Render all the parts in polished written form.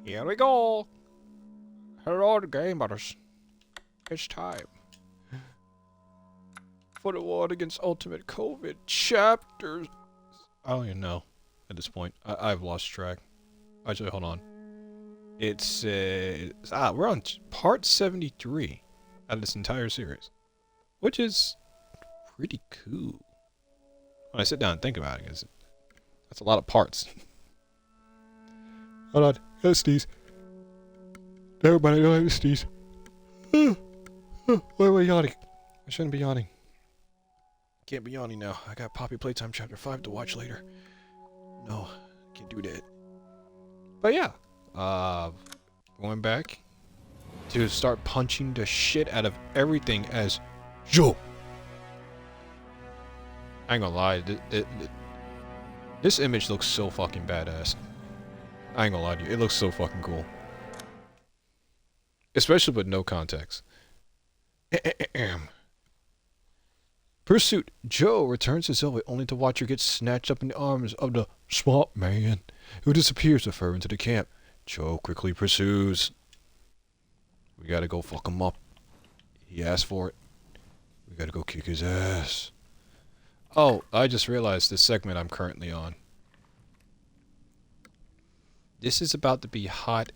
Here we go. Hello, gamers. It's time for the war against Ultimate COVID chapters. I don't even know at this point. I've lost track. Actually, hold on. It's we're on part 73 out of this entire series, which is pretty cool. When I sit down and think about it, 'cause that's a lot of parts. Hold on, I sneeze. Never mind, I don't have a sneeze. Why am I yawning? I shouldn't be yawning. Can't be yawning now. I got Poppy Playtime Chapter 5 to watch later. No, can't do that. But yeah, going back to start punching the shit out of everything as Joe. I ain't gonna lie, this image looks so fucking badass. I ain't gonna lie to you, it looks so fucking cool. Especially with no context. Pursuit. Joe returns to Zoe only to watch her get snatched up in the arms of the swamp man, who disappears with her into the camp. Joe quickly pursues. We gotta go fuck him up. He asked for it. We gotta go kick his ass. Oh, I just realized this segment I'm currently on. This is about to be hot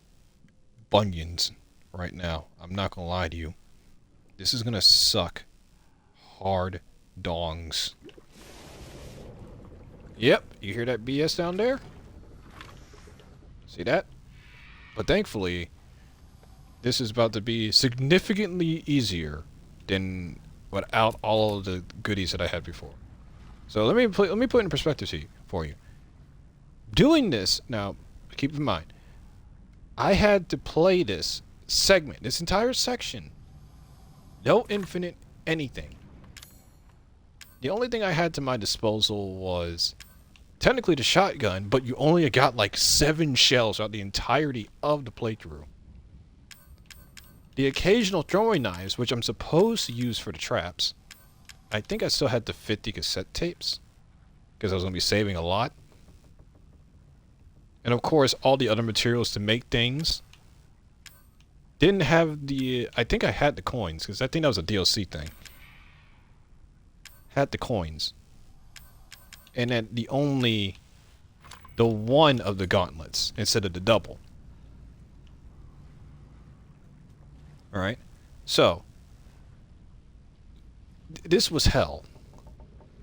bunions right now. I'm not gonna lie to you. This is gonna suck hard dongs. Yep, you hear that BS down there? See that? But thankfully, this is about to be significantly easier than without all of the goodies that I had before. So let me put it in perspective for you. Doing this now, keep in mind, I had to play this segment, this entire section. No infinite anything. The only thing I had to my disposal was technically the shotgun, but you only got like 7 shells throughout the entirety of the playthrough. The occasional throwing knives, which I'm supposed to use for the traps. I think I still had the 50 cassette tapes, because I was going to be saving a lot. And of course, all the other materials to make things. Didn't have the... I think I had the coins, because I think that was a DLC thing. Had the coins. And then the one of the gauntlets, instead of the double. Alright? So, this was hell.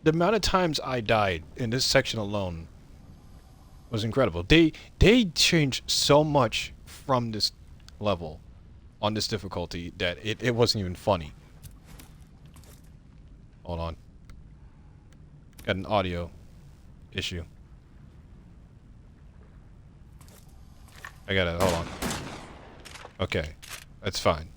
The amount of times I died in this section alone was incredible. They changed so much from this level on this difficulty that it wasn't even funny. Hold on. Got an audio issue. Hold on. Okay. That's fine.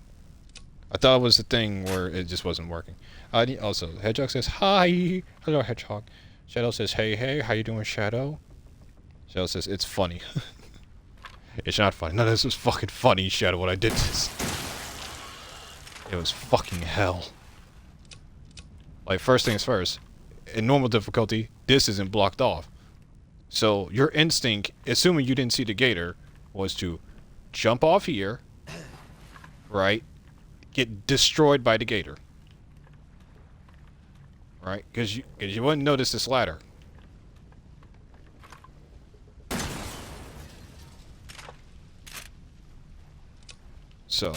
I thought it was the thing where it just wasn't working. Also, Hedgehog says, hi! Hello, Hedgehog. Shadow says, hey, how you doing, Shadow? Shadow says, it's funny. It's not funny. No, this was fucking funny, Shadow, when I did this. It was fucking hell. Like, first things first. In normal difficulty, this isn't blocked off. So, your instinct, assuming you didn't see the gator, was to jump off here, right? Get destroyed by the gator. Right? Because you wouldn't notice this ladder. So.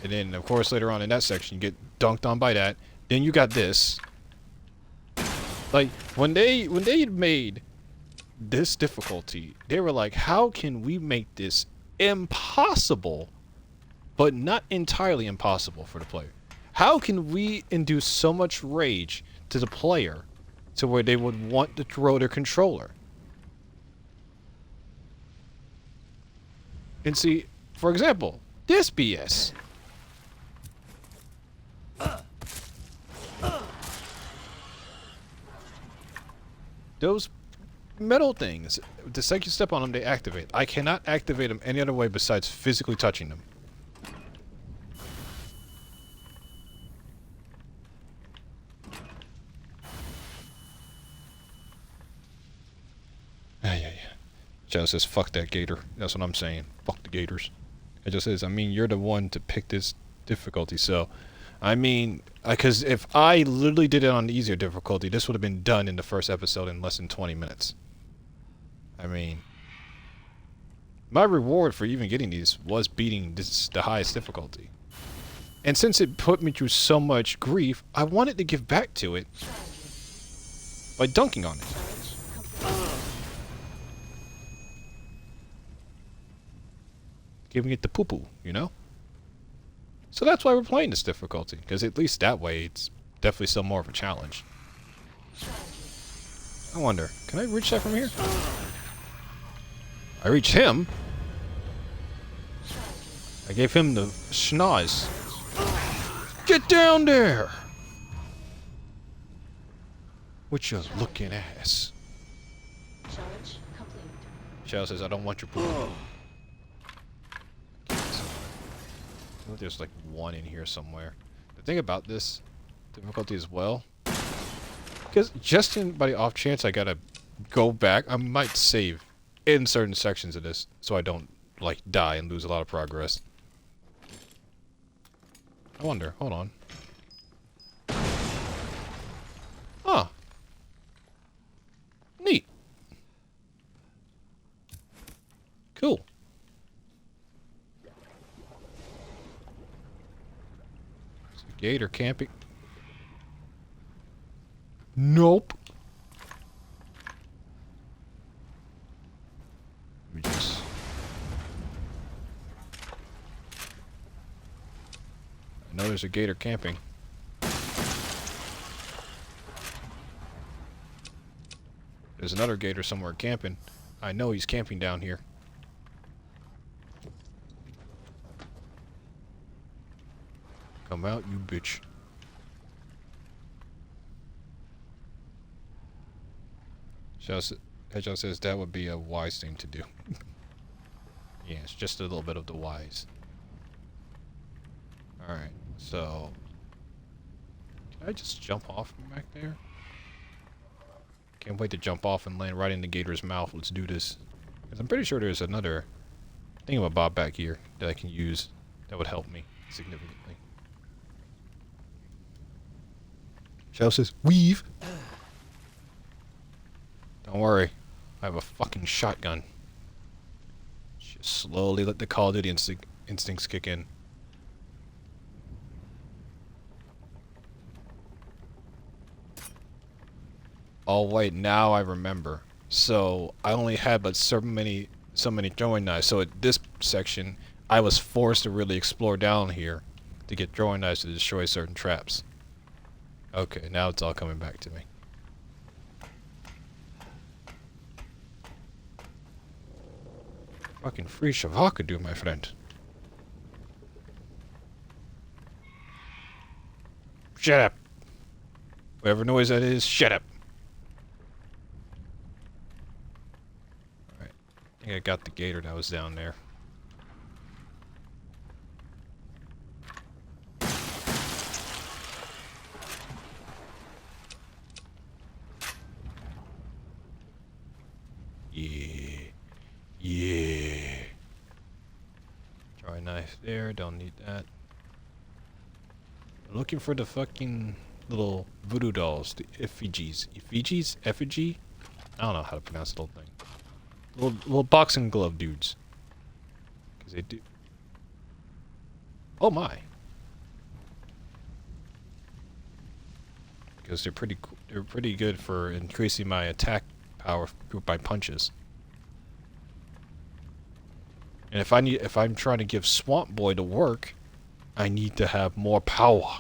And then, of course, later on in that section, you get dunked on by that. Then you got this. Like, when they made this difficulty, they were like, how can we make this impossible, but not entirely impossible for the player? How can we induce so much rage to the player to where they would want to throw their controller? And see, for example, this BS. Those metal things, the second you step on them, they activate. I cannot activate them any other way besides physically touching them. Shadow says, fuck that gator. That's what I'm saying. Fuck the gators. It just says, I mean, you're the one to pick this difficulty, so... I mean, because if I literally did it on the easier difficulty, this would have been done in the first episode in less than 20 minutes. I mean... My reward for even getting these was beating the highest difficulty. And since it put me through so much grief, I wanted to give back to it by dunking on it. Giving it the poo-poo, you know? So that's why we're playing this difficulty, because at least that way it's definitely still more of a challenge. I wonder, can I reach that from here? I reached him. I gave him the schnoz. Get down there! With your looking ass. Challenge complete. Shadow says, I don't want your poo. There's like one in here somewhere. The thing about this difficulty as well, because just in by the off chance I gotta go back, I might save in certain sections of this so I don't like die and lose a lot of progress. I wonder, hold on. Huh. Neat. Cool. Is the gator camping? Nope. Let me just... I know there's a gator camping. There's another gator somewhere camping. I know he's camping down here. Come out, you bitch. Hedgehog says that would be a wise thing to do. Yeah, it's just a little bit of the wise. Alright, so... Can I just jump off from back there? Can't wait to jump off and land right in the gator's mouth. Let's do this. Because I'm pretty sure there's another thingamabob back here that I can use that would help me significantly. Shadow says, weave! Don't worry. I have a fucking shotgun. Just slowly let the Call of Duty instincts kick in. Oh wait, now I remember. So I only had but so many throwing knives. So at this section, I was forced to really explore down here to get throwing knives to destroy certain traps. Okay, now it's all coming back to me. Fucking free Shavakadu, my friend. Shut up. Whatever noise that is, shut up. Alright. I think I got the gator that was down there. Yeah. Yeah. Try knife there, don't need that. I'm looking for the fucking little voodoo dolls, the effigies. Effigies? Effigy? I don't know how to pronounce the little thing. Little boxing glove dudes. Because they do... Oh my. Because they're pretty good for increasing my attack power by punches. And if I'm trying to give Swamp Boy to work, I need to have more power.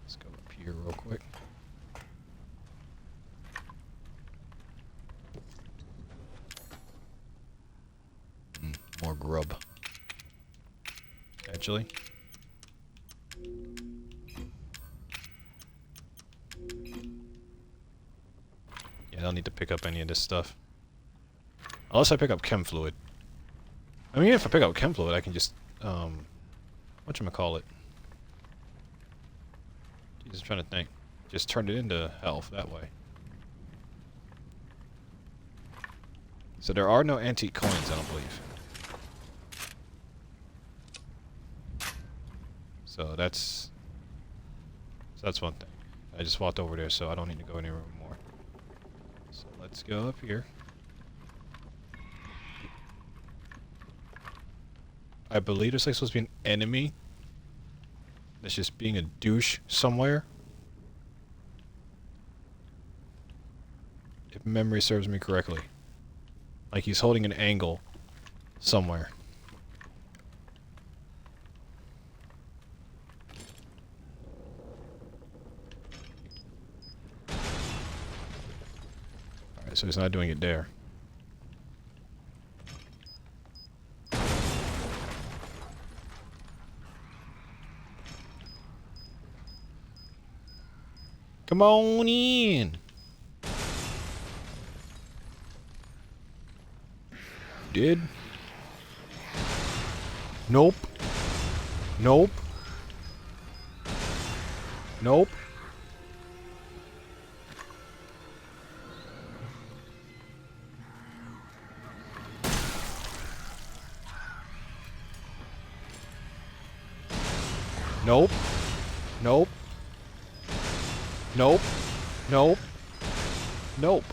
Let's go up here real quick. More grub. Actually. Yeah, I don't need to pick up any of this stuff. Unless I pick up chem fluid. I mean, if I pick up chem fluid, I can just, whatchamacallit? Just trying to think. Just turn it into health that way. So there are no antique coins, I don't believe. So that's one thing. I just walked over there, so I don't need to go anywhere more. So let's go up here. I believe there's like supposed to be an enemy that's just being a douche somewhere. If memory serves me correctly. Like he's holding an angle somewhere. Alright, so he's not doing it there. Come on in. Did? Nope. Nope. Nope. Nope. Nope. Nope. Nope. Nope.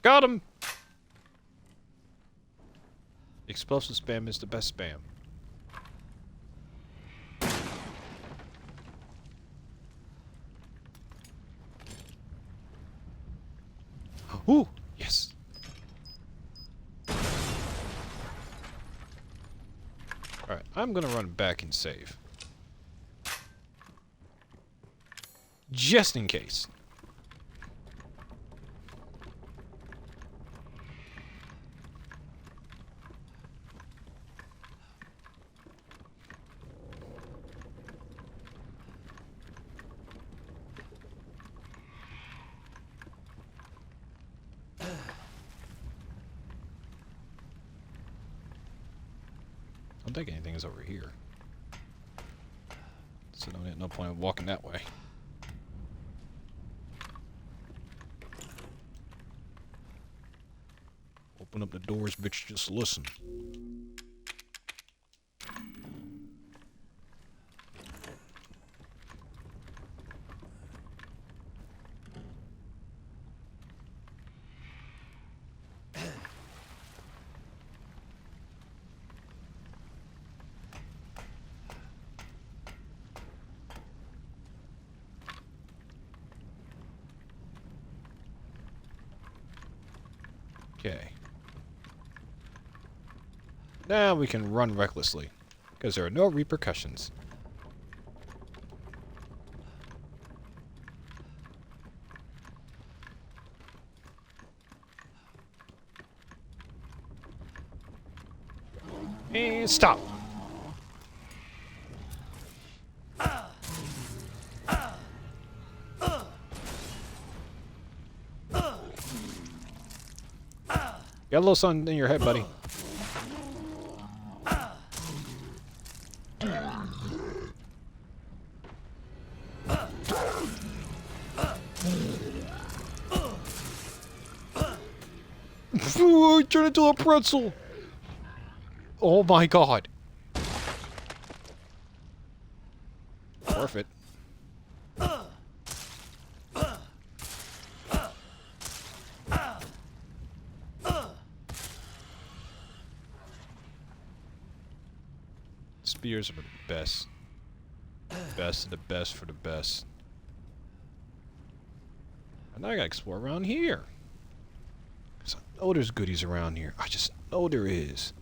Got him! Explosive spam is the best spam. Ooh! Yes! Alright, I'm gonna run back and save. Just in case. I don't think anything is over here. So no point of walking that way. Open up the doors, bitch, just listen. Okay. Now we can run recklessly, because there are no repercussions. And stop! Got a little sun in your head, buddy. Ooh, turn into a pretzel! Oh my god. Worth it. Spears are the best. Best of the best for the best. And now I gotta explore around here. Cause I know there's goodies around here. I just know there is.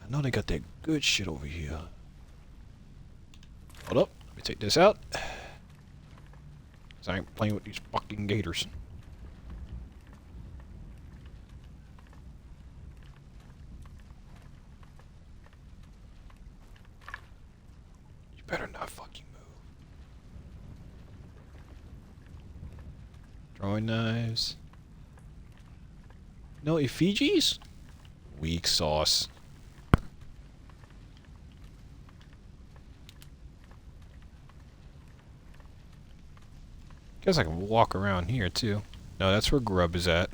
I know they got that good shit over here. Hold up. Let me take this out. Cause I ain't playing with these fucking gators. You better not fucking move. Throwing knives. No effigies? Weak sauce. Guess I can walk around here too. No, that's where Grub is at.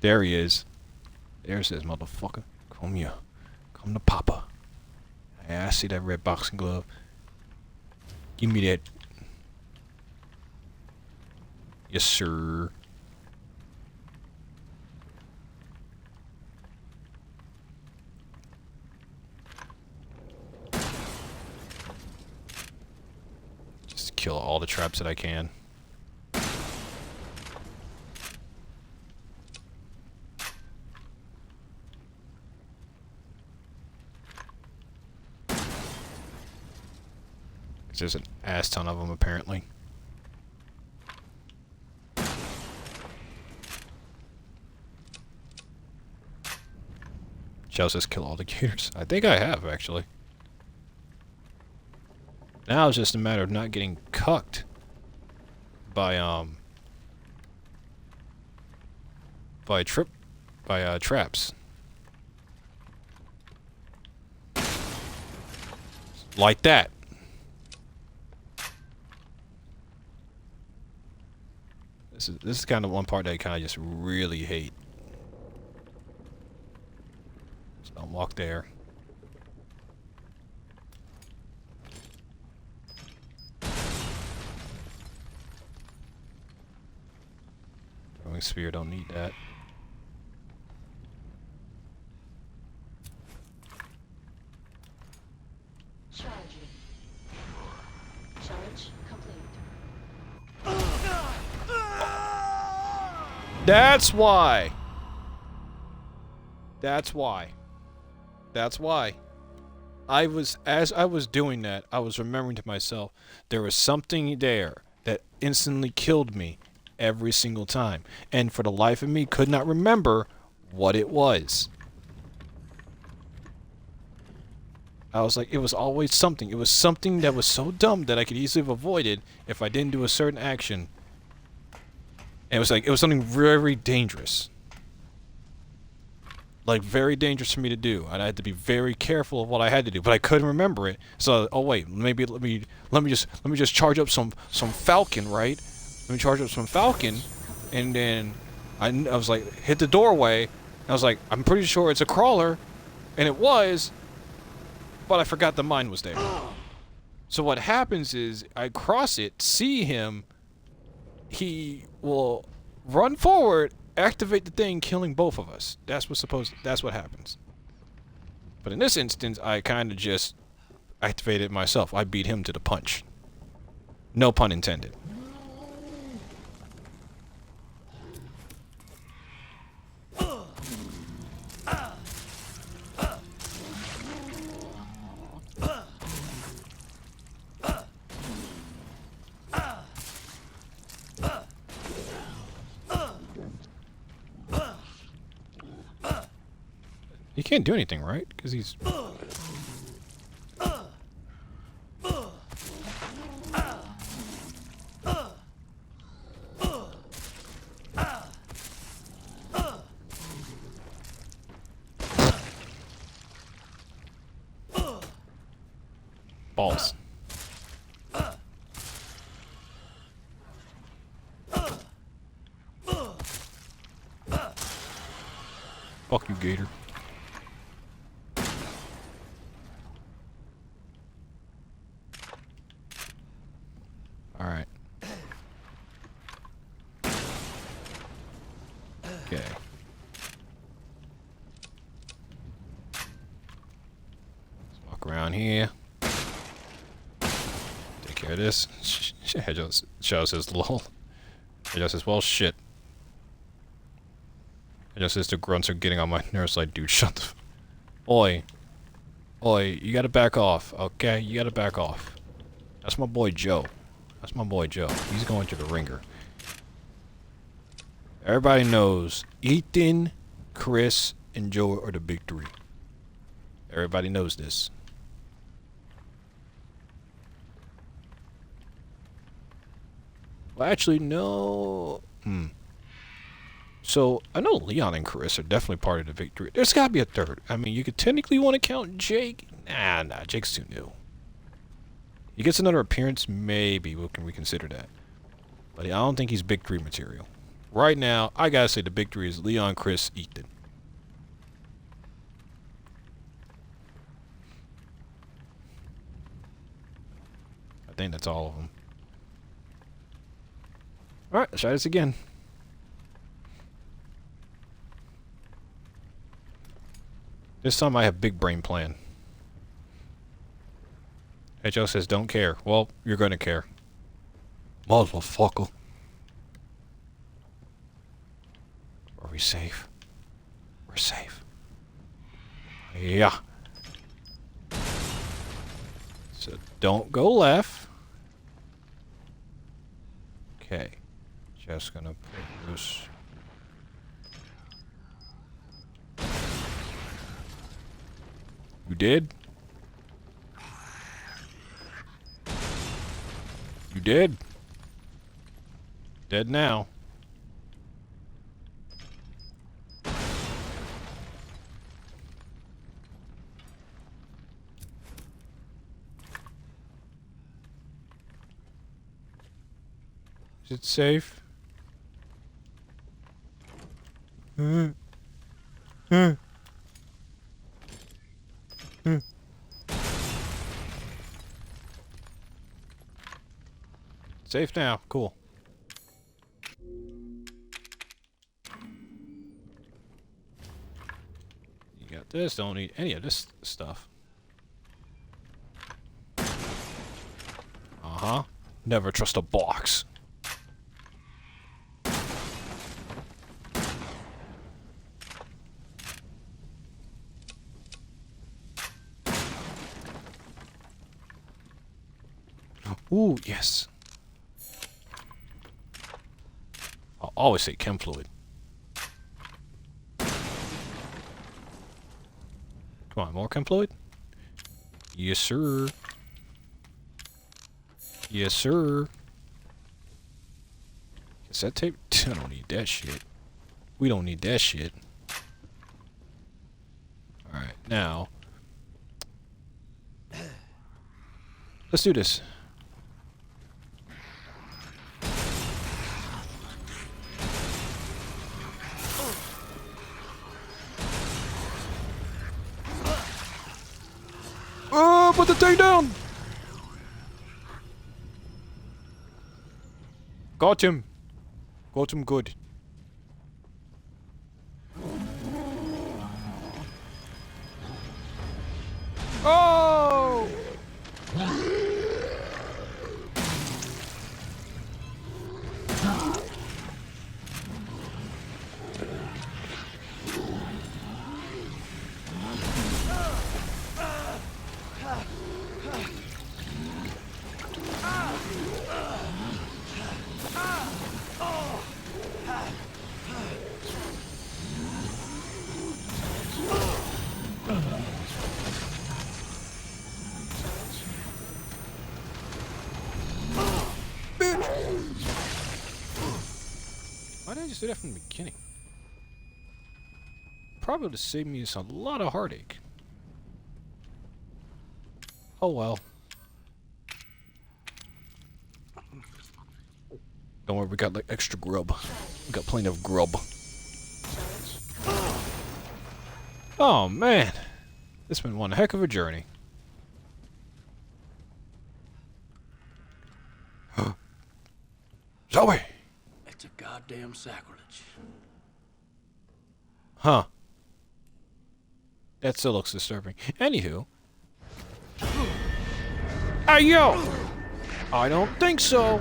There he is. There's this motherfucker. Come here. Come to Papa. Yeah, I see that red boxing glove. Give me that. Yes, sir. Just kill all the traps that I can. There's an ass ton of them, apparently. Shall says kill all the gators. I think I have, actually. Now it's just a matter of not getting cucked by traps. Like that. This is kind of one part that I kind of just really hate. So don't walk there. Throwing spear, don't need that. Strategy. Challenge complete. That's why. That's why. That's why. As I was doing that, I was remembering to myself, there was something there that instantly killed me every single time. And for the life of me, could not remember what it was. I was like, it was always something. It was something that was so dumb that I could easily have avoided if I didn't do a certain action. And it was something very dangerous. Like, very dangerous for me to do. And I had to be very careful of what I had to do. But I couldn't remember it. So, oh wait, maybe let me just charge up some Falcon, right? Let me charge up some Falcon. And then I was like, hit the doorway. And I was like, I'm pretty sure it's a crawler. And it was. But I forgot the mine was there. So what happens is, I cross it, see him. He will run forward, activate the thing, killing both of us. That's what happens. But in this instance, I kind of just activated it myself. I beat him to the punch. No pun intended. He can't do anything, right? Because he's... balls. Fuck you, Gator. Alright. Okay. Let's walk around here. Take care of this. Shadow says, lol. Shadow says, well, shit. Shadow says the grunts are getting on my nerves like, dude, shut the... Oi. Oi, you gotta back off, okay? You gotta back off. That's my boy Joe. That's my boy Joe. He's going to the ringer. Everybody knows Ethan, Chris, and Joe are the big three. Everybody knows this. Well, actually, no. So, I know Leon and Chris are definitely part of the victory. There's gotta be a third. I mean, you could technically want to count Jake. Nah, Jake's too new. He gets another appearance, maybe we can reconsider that. But I don't think he's big three material. Right now, I gotta say the big three is Leon, Chris, Ethan. I think that's all of them. Alright, let's try this again. This time I have big brain plan. HO says don't care. Well, you're gonna care. Motherfucker. Are we safe? We're safe. Yeah. So don't go left. Okay. Just gonna put this. You did? You did? Dead now. Is it safe? Safe now. Cool. You got this. Don't need any of this stuff. Uh-huh. Never trust a box. Ooh, yes. I'll always say chem fluid. Come on, more chem fluid? Yes, sir. Yes, sir. Is that tape? I don't need that shit. We don't need that shit. Alright, now. Let's do this. Oh, put the thing down! Got him. Got him good. Oh! Why didn't I just do that from the beginning? Probably would have saved me a lot of heartache. Oh well. Don't worry, we got like extra grub. We got plenty of grub. Oh man. This has been one heck of a journey. Zoe! It's a goddamn sacrilege. Huh. That still looks disturbing. Anywho. Hey, yo! I don't think so.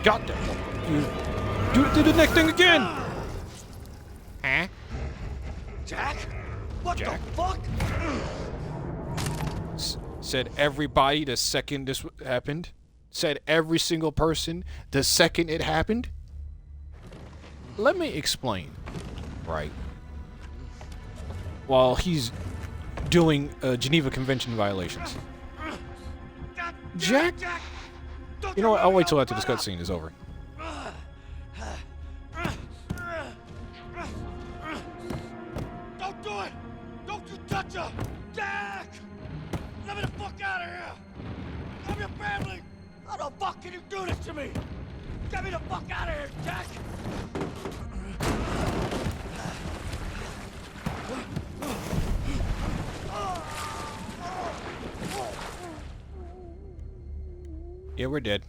God damn. You do the next thing again! Huh? Jack? What Jack. the fuck? Said everybody the second this happened. Said every single person the second it happened. Let me explain. Right. While he's doing Geneva Convention violations. Jack? Jack! Don't You know what? I'll wait till run after this up. cutscene is over. Don't do it! Don't you touch her! Jack! Let me the fuck out of here! I'm your family! How the fuck can you do this to me? Get me the fuck out of here, Jack! Yeah, we're dead.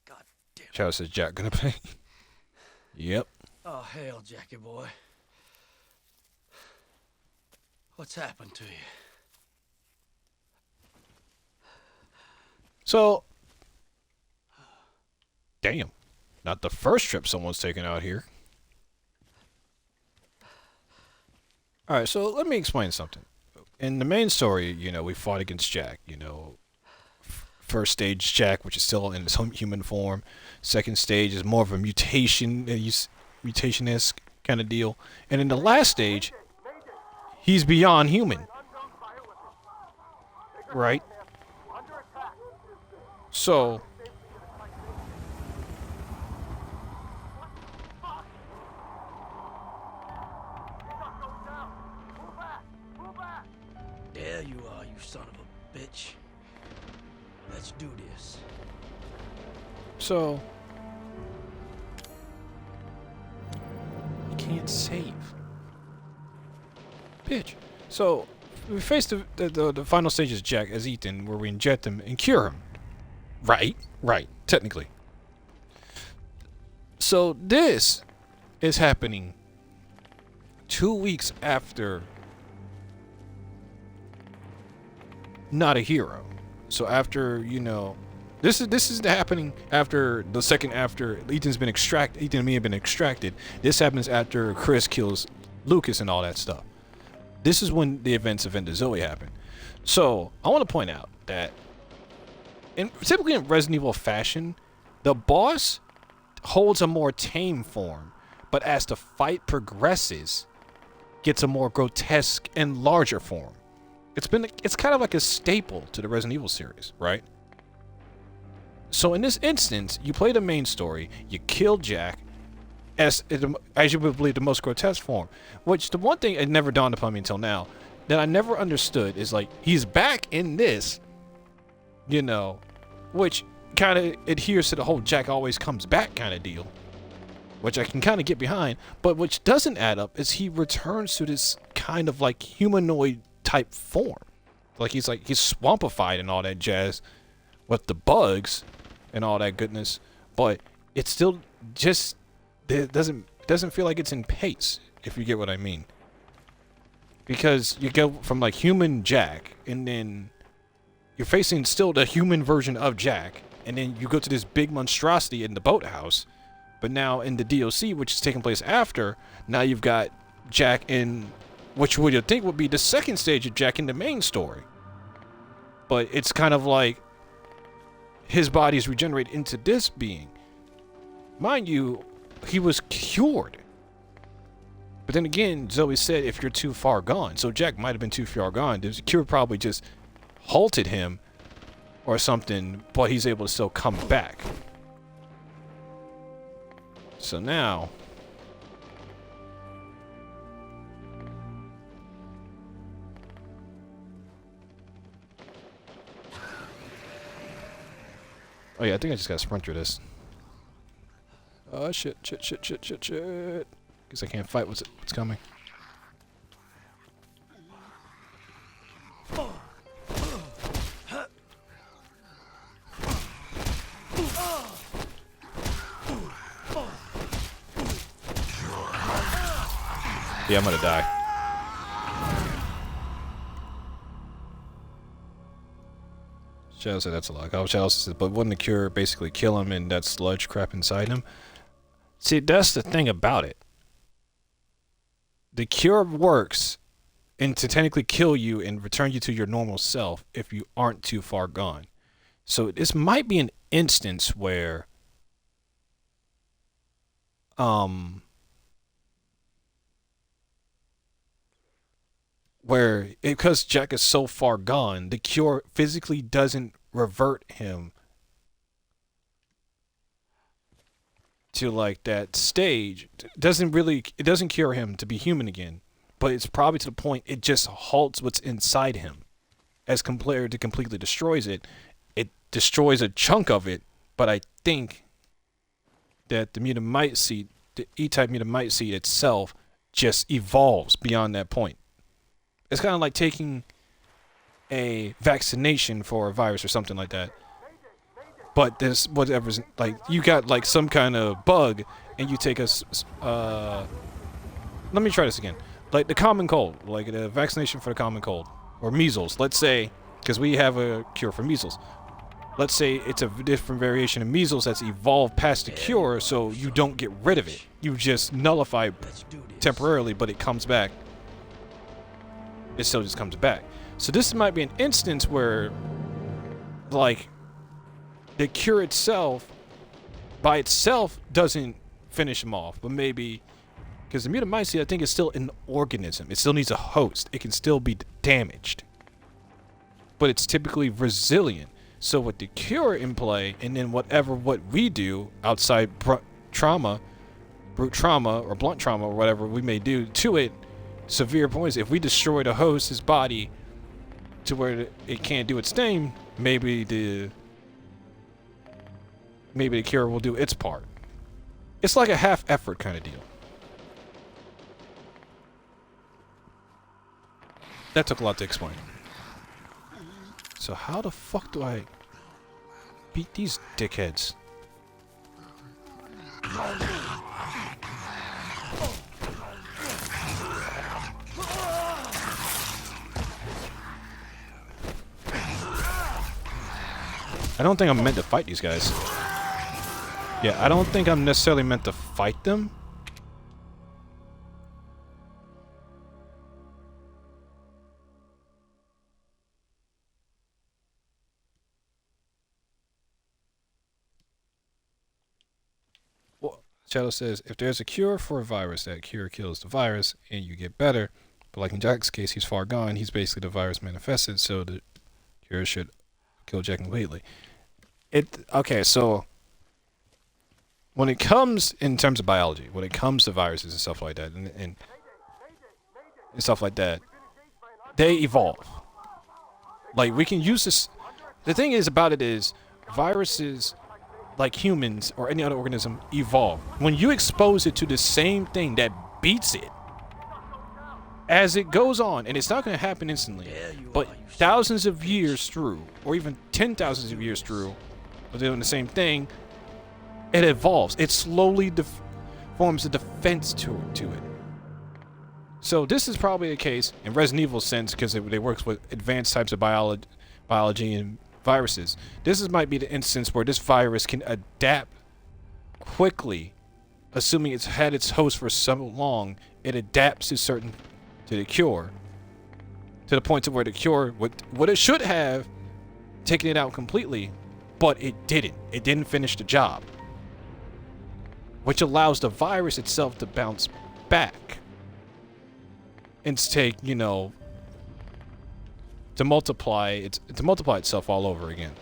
God damn. Chow says Jack gonna pay. Yep. Oh, hell, Jackie boy. What's happened to you? So, damn. Not the first trip someone's taken out here. Alright, so let me explain something. In the main story, you know, we fought against Jack, you know. First stage Jack, which is still in his human form. Second stage is more of a mutation-esque kind of deal. And in the last stage, he's beyond human. Right? So, There you are, you son of a bitch. Let's do this. So, you can't save. Bitch. So, we face the final stage as Jack, as Ethan, where we inject him and cure him. Right, technically. So, this is happening 2 weeks after Not a Hero. So after, you know, this is happening after the second after Ethan's been extracted. Ethan and me have been extracted. This happens after Chris kills Lucas and all that stuff. This is when the events of End of Zoe happen. So I want to point out that typically in Resident Evil fashion, the boss holds a more tame form, but as the fight progresses, gets a more grotesque and larger form. It's kind of like a staple to the Resident Evil series, right? So in this instance, you play the main story, you kill Jack as you would believe the most grotesque form. Which the one thing it never dawned upon me until now that I never understood is like he's back in this, you know, which kind of adheres to the whole Jack always comes back kind of deal, which I can kind of get behind. But which doesn't add up is he returns to this kind of like humanoid type form, like he's swampified and all that jazz with the bugs and all that goodness, but it still just doesn't feel like it's in pace, if you get what I mean. Because you go from like human Jack, and then you're facing still the human version of Jack, and then you go to this big monstrosity in the boathouse, but now in the DLC, which is taking place after, now you've got Jack in which would you think would be the second stage of Jack in the main story. But it's kind of like his body is regenerated into this being. Mind you, he was cured. But then again, Zoe said if you're too far gone. So Jack might have been too far gone. The cure probably just halted him or something, but he's able to still come back. So now... Oh yeah, I think I just gotta sprint through this. Oh shit. Guess I can't fight what's coming. Yeah, I'm gonna die. Shadow said that's a lot. Oh, Shadow said, but wouldn't the cure basically kill him and that sludge crap inside him? See, that's the thing about it. The cure works and to technically kill you and return you to your normal self if you aren't too far gone. So this might be an instance where where because Jack is so far gone, the cure physically doesn't revert him to like that stage. It doesn't cure him to be human again, but it's probably to the point it just halts what's inside him as compared to completely destroys it. It destroys a chunk of it, but I think that the mutant mite seed, the E-type mutant mite seed itself, just evolves beyond that point. It's kind of like taking a vaccination for a virus or something like that. But this, whatever's, like, you got, like, some kind of bug, and you take let me try this again. Like, the common cold, like, the vaccination for the common cold, or measles, let's say, because we have a cure for measles. Let's say it's a different variation of measles that's evolved past the cure, so you don't get rid of it. You just nullify it temporarily, but it comes back. It still just comes back. So this might be an instance where, like, the cure itself, by itself, doesn't finish him off. But maybe, because the mutant mite seed, I think, is still an organism. It still needs a host. It can still be damaged. But it's typically resilient. So with the cure in play, and then what we do outside brute trauma, or blunt trauma, or whatever we may do to it, severe points, if we destroy the host, his body, to where it can't do its thing, maybe the cure will do its part. It's like a half-effort kind of deal. That took a lot to explain. So how the fuck do I beat these dickheads? I don't think I'm meant to fight these guys. Yeah, I don't think I'm necessarily meant to fight them. Well, Shadow says, if there's a cure for a virus, that cure kills the virus and you get better. But like in Jack's case, he's far gone. He's basically the virus manifested, so the cure should kill Jack completely. Okay, so when it comes in terms of biology, when it comes to viruses and stuff like that, and stuff like that, they evolve. Like, we can use this. The thing is about it is, viruses, like humans or any other organism, evolve. When you expose it to the same thing that beats it, as it goes on, and it's not going to happen instantly, but thousands of years through, or even 10,000s of years through, of doing the same thing, it evolves. It slowly forms a defense to it. So this is probably the case in Resident Evil sense, because they works with advanced types of biology and viruses. Might be the instance where this virus can adapt quickly, assuming it's had its host for so long, it adapts to the cure, to the point to where the cure, what it should have, taken it out completely, but it didn't. It didn't finish the job, which allows the virus itself to bounce back and take, to multiply itself all over again.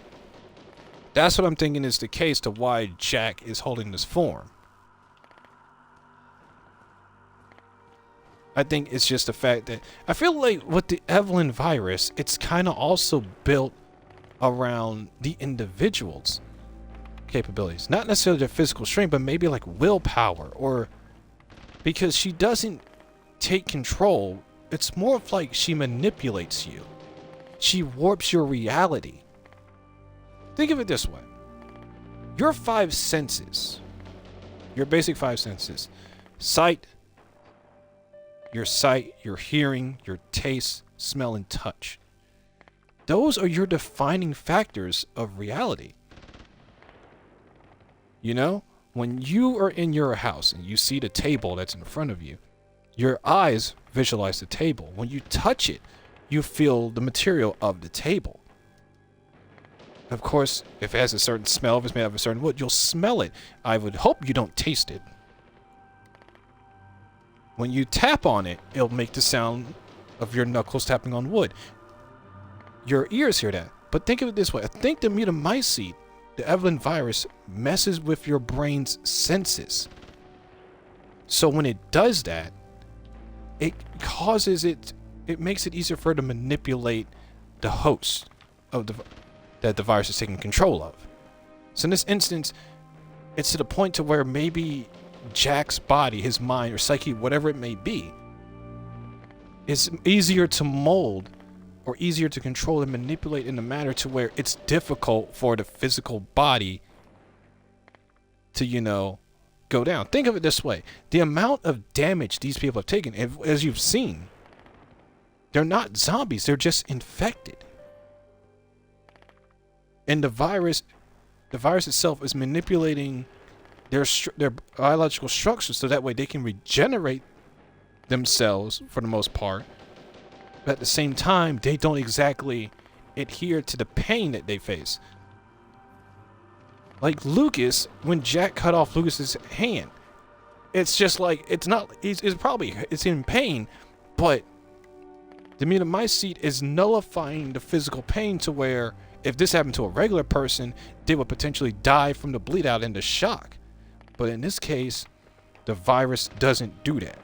That's what I'm thinking is the case to why Jack is holding this form. I think it's just the fact that I feel like with the Evelyn virus, it's kind of also built around the individual's capabilities. Not necessarily their physical strength, but maybe like willpower, or because she doesn't take control. It's more of like she manipulates you. She warps your reality. Think of it this way. Your five senses, your basic five senses, sight, your hearing, your taste, smell, and touch. Those are your defining factors of reality. When you are in your house and you see the table that's in front of you, your eyes visualize the table. When you touch it, you feel the material of the table. Of course, if it has a certain smell, if it's made out of a certain wood, you'll smell it. I would hope you don't taste it. When you tap on it, it'll make the sound of your knuckles tapping on wood. Your ears hear that. But think of it this way. I think the mutamycete, the Evelyn virus, messes with your brain's senses. So when it does that, it makes it easier for it to manipulate the host of that the virus is taking control of. So in this instance, it's to the point to where maybe Jack's body, his mind or psyche, whatever it may be, is easier to mold or easier to control and manipulate in a manner to where it's difficult for the physical body to, you know, go down. Think of it this way. The amount of damage these people have taken, as you've seen, they're not zombies. They're just infected. And the virus itself is manipulating their biological structures so that way they can regenerate themselves for the most part. But at the same time, they don't exactly adhere to the pain that they face. Like Lucas, when Jack cut off Lucas's hand, it's just like, it's in pain, but the mutamycete is nullifying the physical pain to where if this happened to a regular person, they would potentially die from the bleed out and the shock. But in this case, the virus doesn't do that.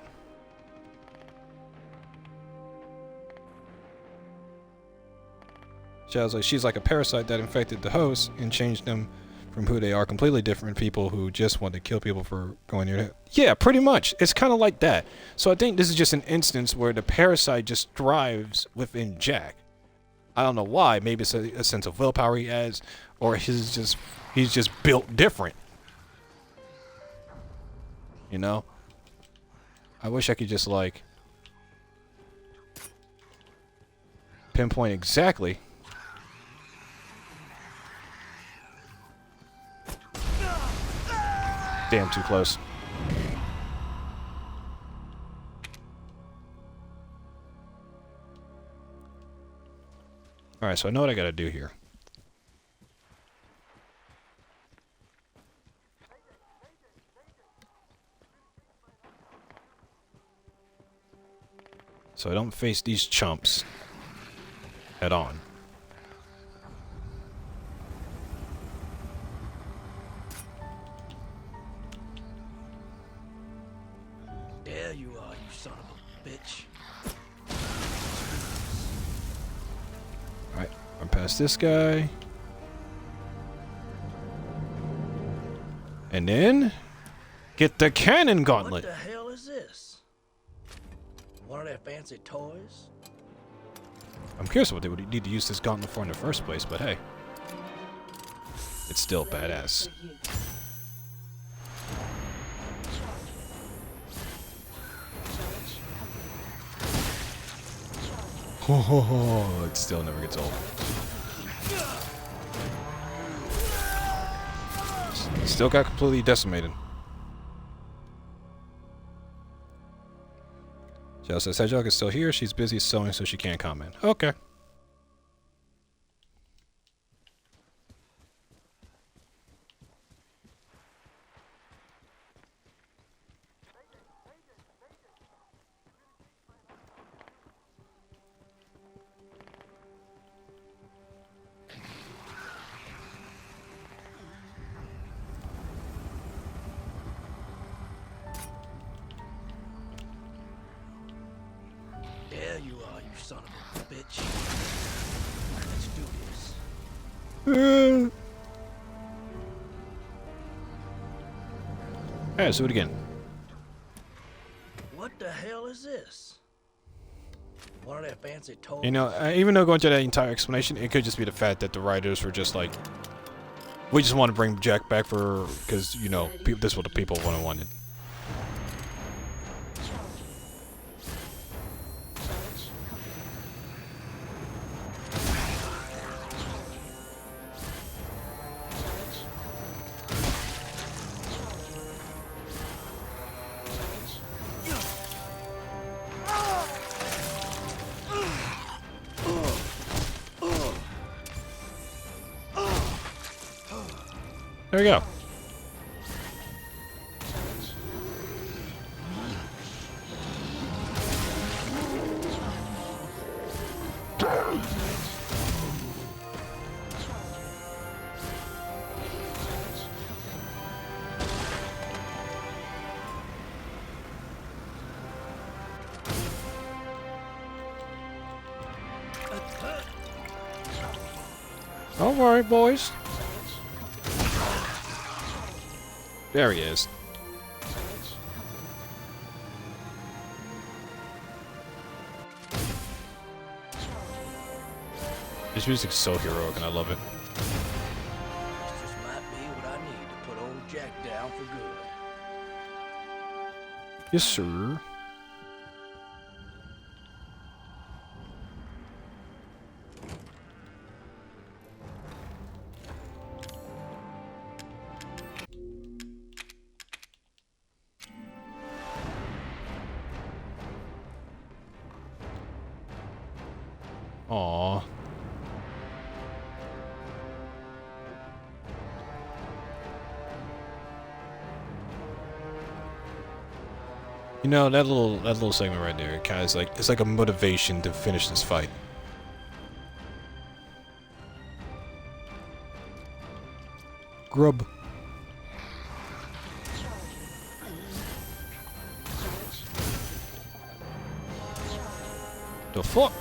She's like a parasite that infected the host and changed them from who they are. Completely different people who just want to kill people for going near that. Yeah, pretty much. It's kind of like that. So I think this is just an instance where the parasite just thrives within Jack. I don't know why. Maybe it's a sense of willpower he has, or he's just built different. You know? I wish I could just like pinpoint exactly. Damn, too close. Alright, so I know what I gotta do here. So I don't face these chumps head on. There you are, you son of a bitch. Alright, I'm past this guy. And then get the cannon gauntlet. What the hell is this? One of their fancy toys? I'm curious what they would need to use this gauntlet for in the first place, but hey. It's still badass. For you. Oh, it still never gets old. Still got completely decimated. Jill says Hedgehog is still here. She's busy sewing, so she can't comment. Okay. There you are, you son of a bitch. Let's do this. Alright, let's do it again. What the hell is this? One of their fancy toys? You know, even though going through that entire explanation, it could just be the fact that the writers were just like, we just want to bring Jack back for, because, you know, this is what the people wanted. There we go. worry, boys. Charge complete. There he is. Charge complete. This music's so heroic, and I love it. This just might be what I need to put old Jack down for good. Yes, sir. Aww. You know, that little segment right there, kind of is like, it's like a motivation to finish this fight. Grub. The fuck?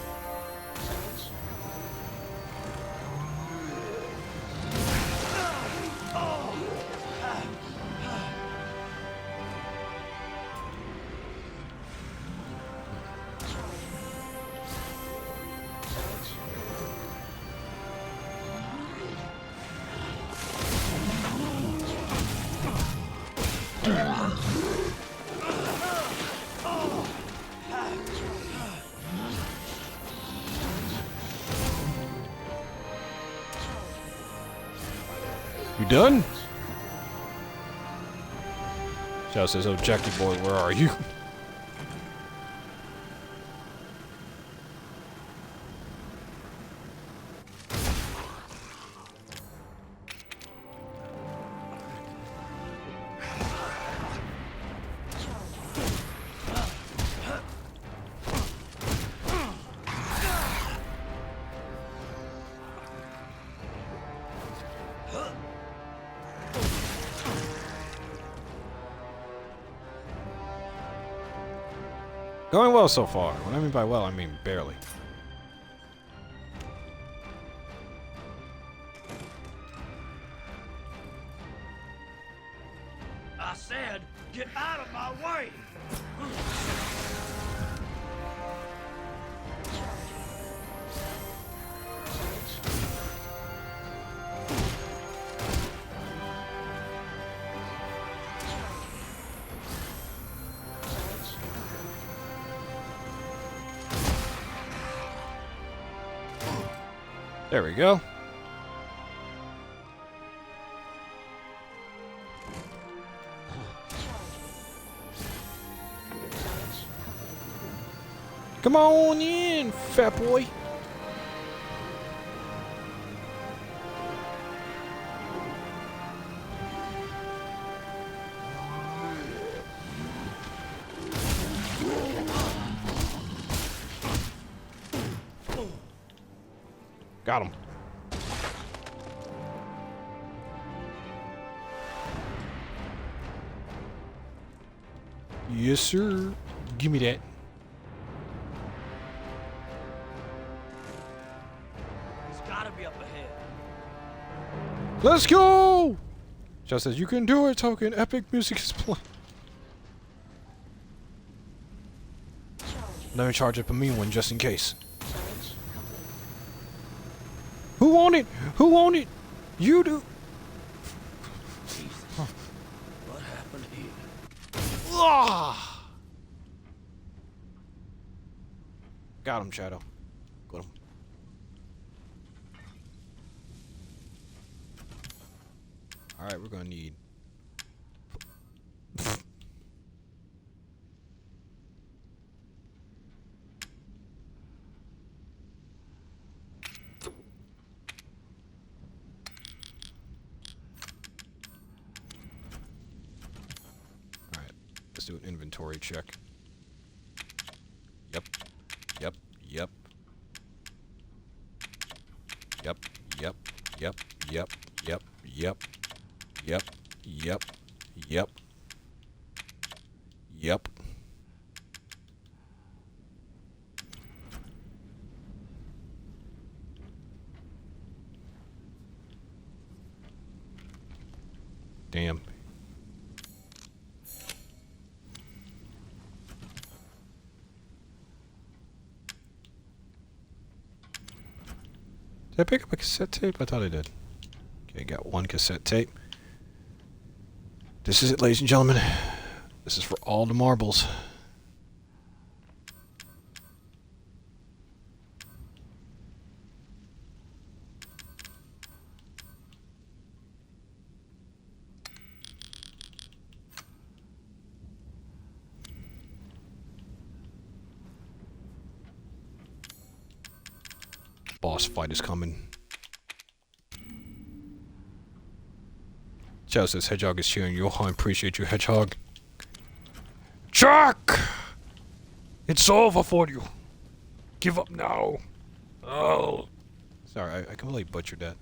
You done? Shadow says, "Oh, Jackie boy, where are you?" Going well so far. What I mean by well, I mean barely. I said, get out of my way! There we go. Come on in, fat boy. Got him. Yes, sir. Give me that. He's gotta be up ahead. Let's go! Just says, "You can do it, Token. Epic music is playing." Let me charge up a mean one just in case. Who want it? Who want it? You do. Jesus. What happened here? Ah! Got him, Shadow. Got him. Alright, we're gonna need... Let's do an inventory check. Yep. Yep. Yep. Yep. Yep. Yep. Yep. Yep. Yep. Yep. Yep. Yep. Yep. Damn. Did I pick up a cassette tape? I thought I did. Okay, got one cassette tape. This is it, ladies and gentlemen. This is for all the marbles. Boss fight is coming. Chow says Hedgehog is cheering. Johan, appreciate you, Hedgehog. Chuck! It's over for you. Give up now. Oh. Sorry, I completely butchered that.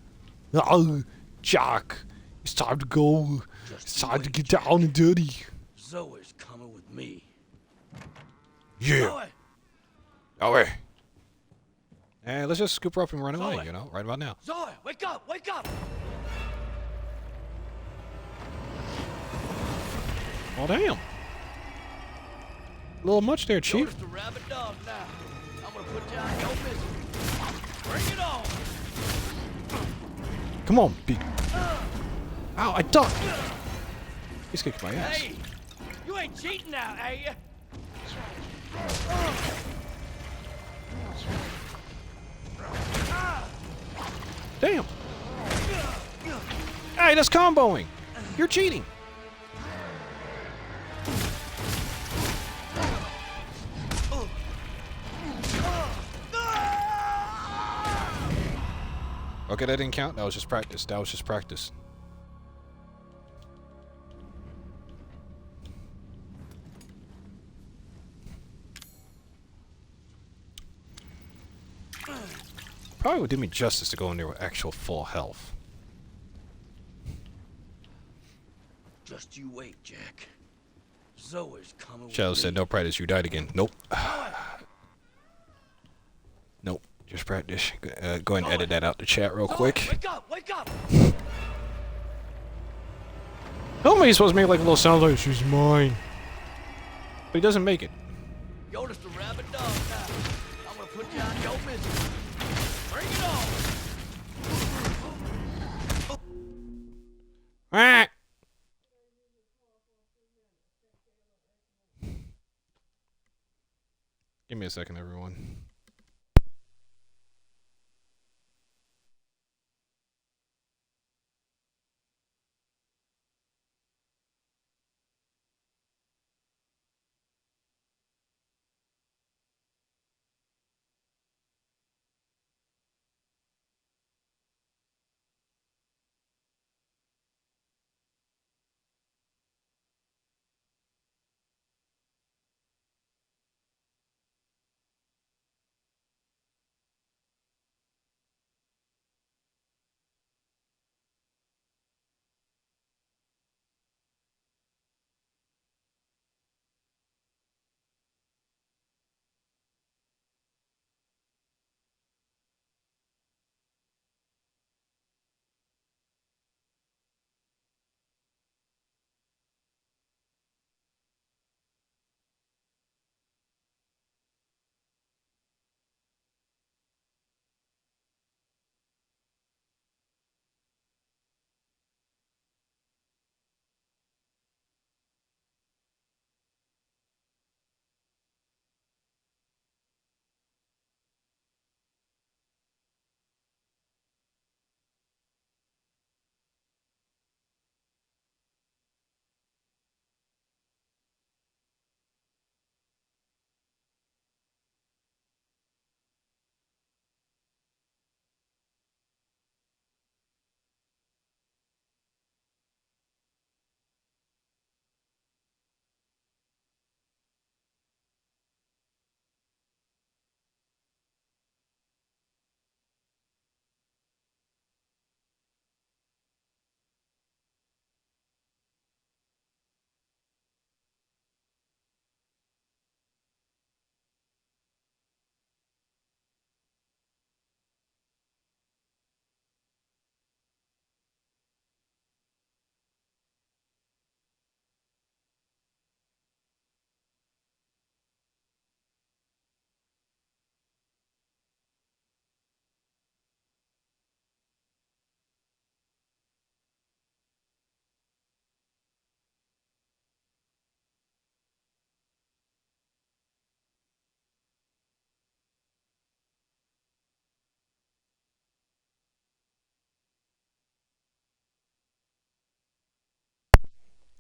Oh, Chuck. It's time to go. It's time to get down and dirty. Zoe's coming with me. Yeah. Zoe! Oh, wait. And let's just scoop her up and run away, Zoe. you know, right about now. Zoe, wake up! Wake up! Oh, damn. A little much there, Chief. Notice the rabid dog now. I'm gonna put you on your business. Bring it on! Come on, big. Ow, I ducked. He's kicking my ass. Hey! You ain't cheating now, are you? Damn. Hey, that's comboing. You're cheating. Okay, that didn't count. That was just practice. That was just practice. Probably would do me justice to go in there with actual full health. Just you wait, Jack. Zoe's coming Shadow with said, me. no practice, you died again. Nope. Nope, just practice. Go ahead and edit that out the chat real Zoe, quick. wake up! Wake up! How am I supposed to make like a little sound like she's mine? But he doesn't make it. Notice the rabid dog now. I'm gonna put you on your business. Bring it on! Ah! Give me a second, everyone.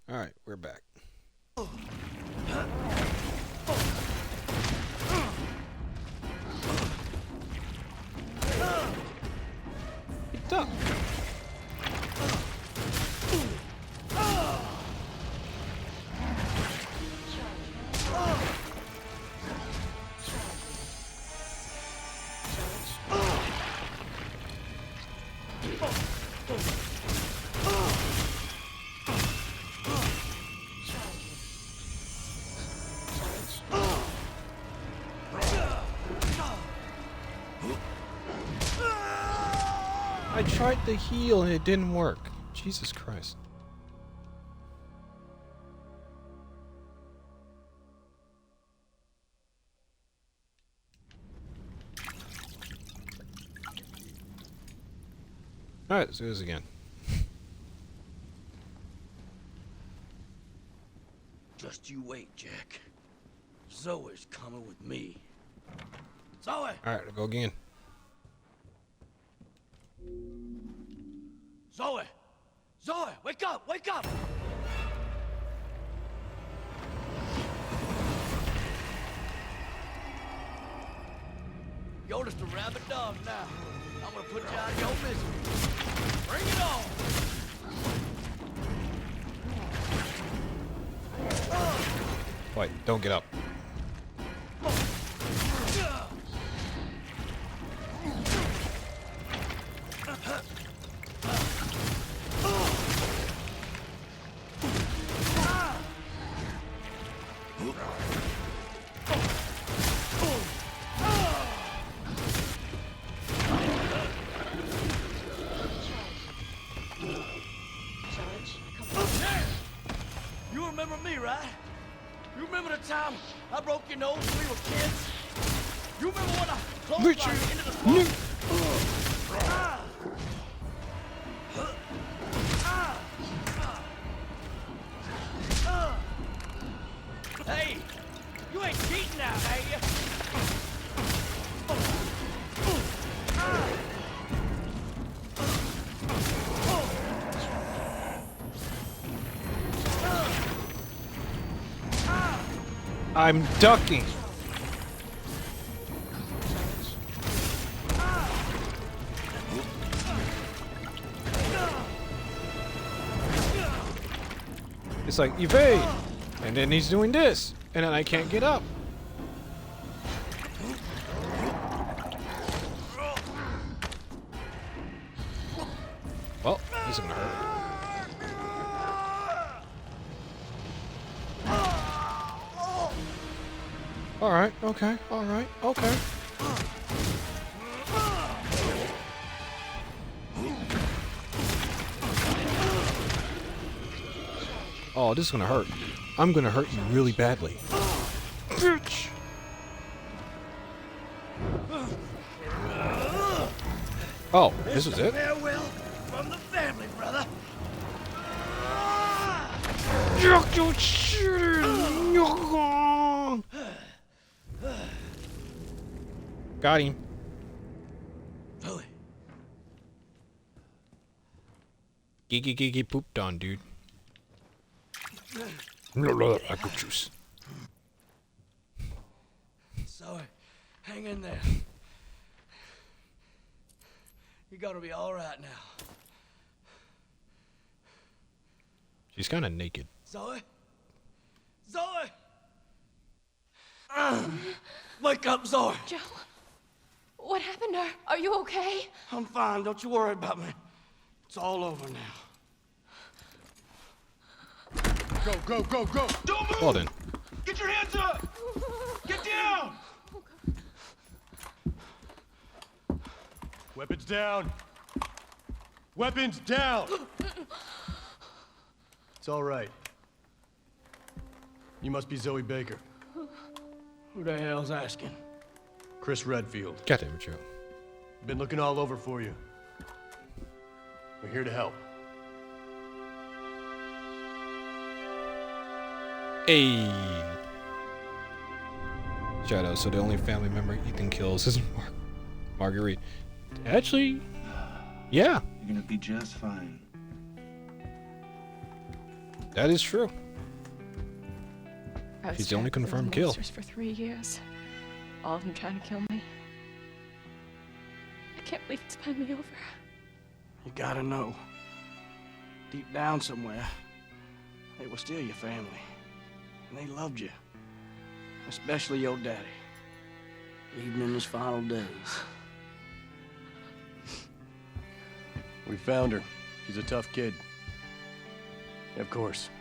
Alright, we're back. It's up. I tried the heal and it didn't work. Jesus Christ. Alright, let's do this again. Just you wait, Jack. Zoe's coming with me. Zoe! Alright, go again. Zoe! Zoe, wake up! Wake up! You're just a rabid dog now. I'm gonna put you out of your misery. Bring it on! Wait, don't get up. You remember me, right? You remember the time I broke your nose when we were kids? You remember when I closed you into the swamp? Hey, you ain't cheating now, are you? I'm ducking. It's like evade, and then he's doing this, and then I can't get up. Well, this is gonna hurt. Alright, okay, alright, okay. Oh, this is gonna hurt. I'm gonna hurt you really badly. Bitch! Oh, this was it? Farewell from the family, brother. Got him. Zoe. Gigi pooped on, dude. Apple juice. Zoe, hang in there. You're gonna be all right now. She's kind of naked. Zoe? Zoe! Wake up, Zoe. Joe, what happened to her? Are you okay? I'm fine. Don't you worry about me. It's all over now. Go, go, go, go! Don't move! Well then. Get your hands up! Get down! Weapons down! Weapons down! It's all right. You must be Zoe Baker. Who the hell's asking? Chris Redfield. God damn it, Joe. Been looking all over for you. We're here to help. Hey. Shadow, so the only family member Ethan kills is Marguerite. Actually, yeah. You're gonna be just fine. That is true. I was He's the only trapped with confirmed the kill. monsters for 3 years. All of them trying to kill me. I can't believe it's finally over. You gotta know, deep down somewhere, they were still your family. And they loved you. Especially your daddy. Even in his final days. We found her. She's a tough kid. Of course.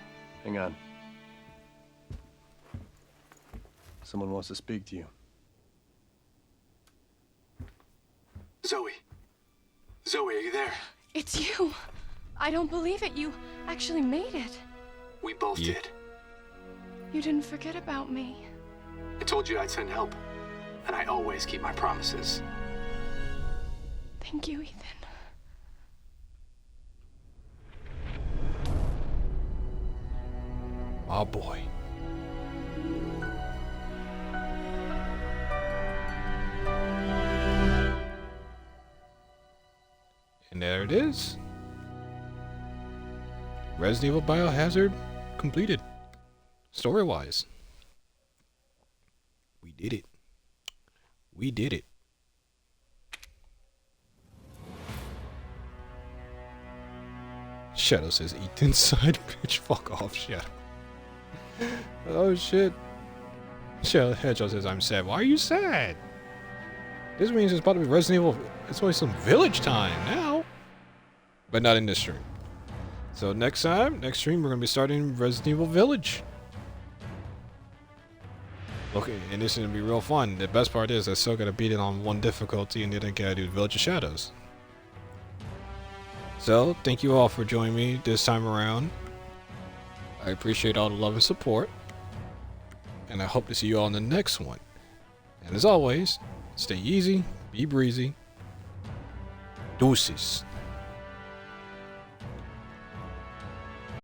Hang on. Someone wants to speak to you. Zoe. Zoe, are you there? It's you! I don't believe it. You actually made it. We both Yeah. did. You didn't forget about me. I told you I'd send help. And I always keep my promises. Thank you, Ethan. Oh boy. And there it is. Resident Evil Biohazard completed. Story-wise. We did it. We did it. Shadow says, Ethan side bitch. Fuck off, Shadow. Oh shit. Shadow Hedgehog says, I'm sad. Why are you sad? This means it's about to be Resident Evil. It's only some village time now. But not in this stream. So next time, next stream, we're going to be starting Resident Evil Village. Okay, and this is going to be real fun. The best part is I still got to beat it on one difficulty and then I got to do Village of Shadows. So, thank you all for joining me this time around. I appreciate all the love and support. And I hope to see you all in the next one. And as always, stay easy, be breezy. Deuces.